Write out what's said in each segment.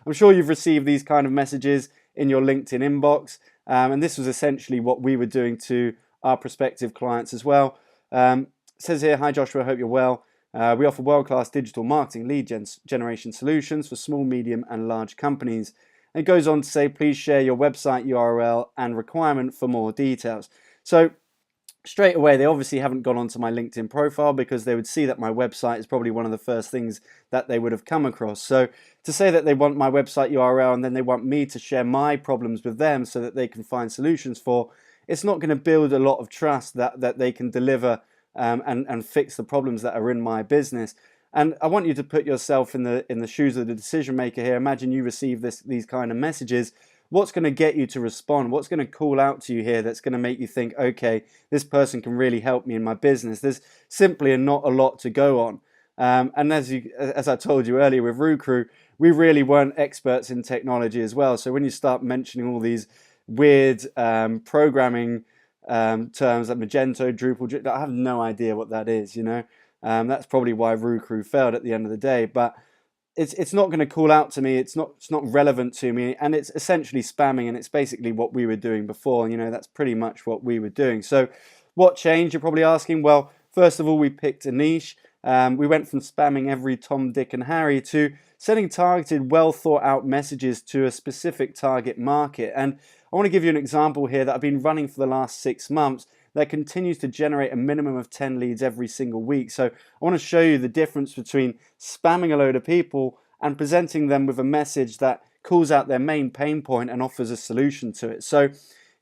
I'm sure you've received these kind of messages in your LinkedIn inbox. And this was essentially what we were doing to our prospective clients as well. It says here, hi Joshua, I hope you're well. We offer world-class digital marketing lead generation solutions for small, medium and large companies. And it goes on to say, please share your website URL and requirement for more details. So straight away, they obviously haven't gone onto my LinkedIn profile because they would see that my website is probably one of the first things that they would have come across. So to say that they want my website URL and then they want me to share my problems with them so that they can find solutions for, it's not going to build a lot of trust that they can deliver and fix the problems that are in my business. And I want you to put yourself in the shoes of the decision maker here. Imagine you receive these kind of messages. What's going to get you to respond? What's going to call out to you here that's going to make you think, okay, this person can really help me in my business? There's simply not a lot to go on. And as I told you earlier with Roocrew, we really weren't experts in technology as well. So when you start mentioning all these weird programming terms like Magento, Drupal, I have no idea what that is, you know. That's probably why Roocrew failed at the end of the day. But it's not going to call out to me. It's not relevant to me, and it's essentially spamming. And it's basically what we were doing before. You know, that's pretty much what we were doing. So, what changed? You're probably asking. Well, first of all, we picked a niche. We went from spamming every Tom, Dick, and Harry to sending targeted, well thought out messages to a specific target market. And I want to give you an example here that I've been running for the last 6 months that continues to generate a minimum of 10 leads every single week. So I want to show you the difference between spamming a load of people and presenting them with a message that calls out their main pain point and offers a solution to it. So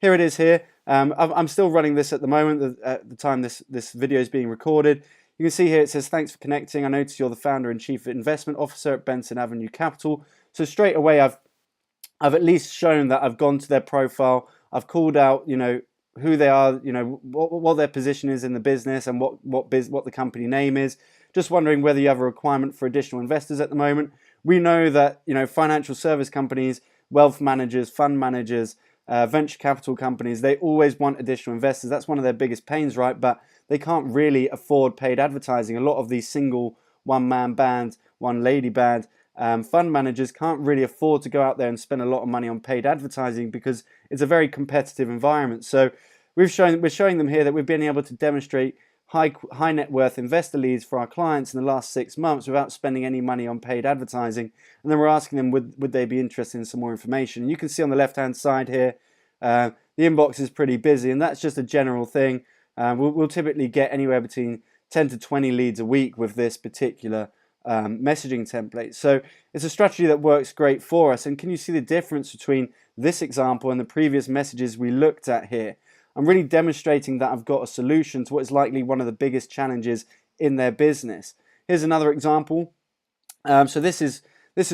here it is here. I'm still running this at the moment, at the time this video is being recorded. You can see here it says, thanks for connecting. I notice you're the founder and chief investment officer at Benson Avenue Capital. So straight away, I've at least shown that I've gone to their profile. I've called out, you know, who they are, you know, what their position is in the business and what the company name is. Just wondering whether you have a requirement for additional investors at the moment. We know that, you know, financial service companies, wealth managers, fund managers, venture capital companies, they always want additional investors. That's one of their biggest pains, right? But they can't really afford paid advertising. A lot of these single one-man bands, one-lady band fund managers can't really afford to go out there and spend a lot of money on paid advertising because it's a very competitive environment. So we're showing them here that we've been able to demonstrate high net worth investor leads for our clients in the last 6 months without spending any money on paid advertising. And then we're asking them would they be interested in some more information. And you can see on the left hand side here the inbox is pretty busy, and that's just a general thing. We'll typically get anywhere between 10 to 20 leads a week with this particular messaging template. So it's a strategy that works great for us. And can you see the difference between this example and the previous messages we looked at here? I'm really demonstrating that I've got a solution to what is likely one of the biggest challenges in their business. Here's another example. So this is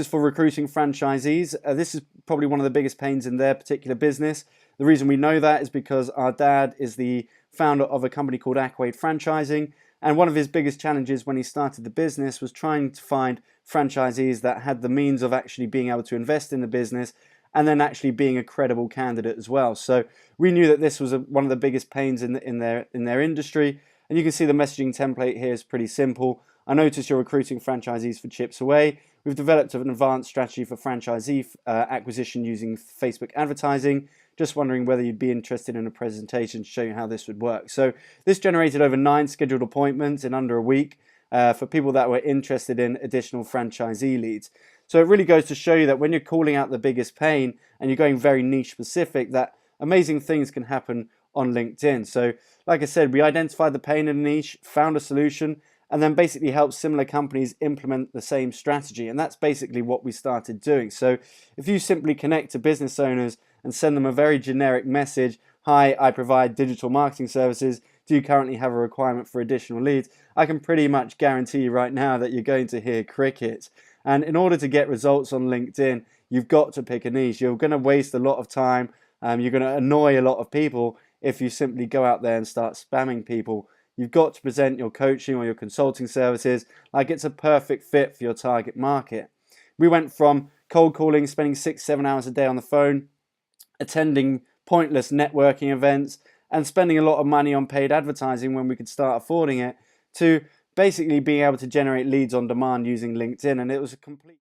for recruiting franchisees. This is probably one of the biggest pains in their particular business. The reason we know that is because our dad is the founder of a company called Acquaid Franchising. And one of his biggest challenges when he started the business was trying to find franchisees that had the means of actually being able to invest in the business and then actually being a credible candidate as well. So we knew that this was one of the biggest pains in their industry. And you can see the messaging template here is pretty simple. I notice you're recruiting franchisees for Chips Away. We've developed an advanced strategy for franchisee acquisition using Facebook advertising. Just wondering whether you'd be interested in a presentation to show you how this would work. So this generated over 9 scheduled appointments in under a week for people that were interested in additional franchisee leads. So it really goes to show you that when you're calling out the biggest pain and you're going very niche specific, that amazing things can happen on LinkedIn. So like I said, we identified the pain in a niche, found a solution, and then basically help similar companies implement the same strategy. And that's basically what we started doing. So if you simply connect to business owners and send them a very generic message, hi, I provide digital marketing services, do you currently have a requirement for additional leads? I can pretty much guarantee you right now that you're going to hear crickets. And in order to get results on LinkedIn, you've got to pick a niche. You're going to waste a lot of time. You're going to annoy a lot of people if you simply go out there and start spamming people. You've got to present your coaching or your consulting services like it's a perfect fit for your target market. We went from cold calling, spending 6-7 hours a day on the phone, attending pointless networking events, and spending a lot of money on paid advertising when we could start affording it, to basically being able to generate leads on demand using LinkedIn. And it was a complete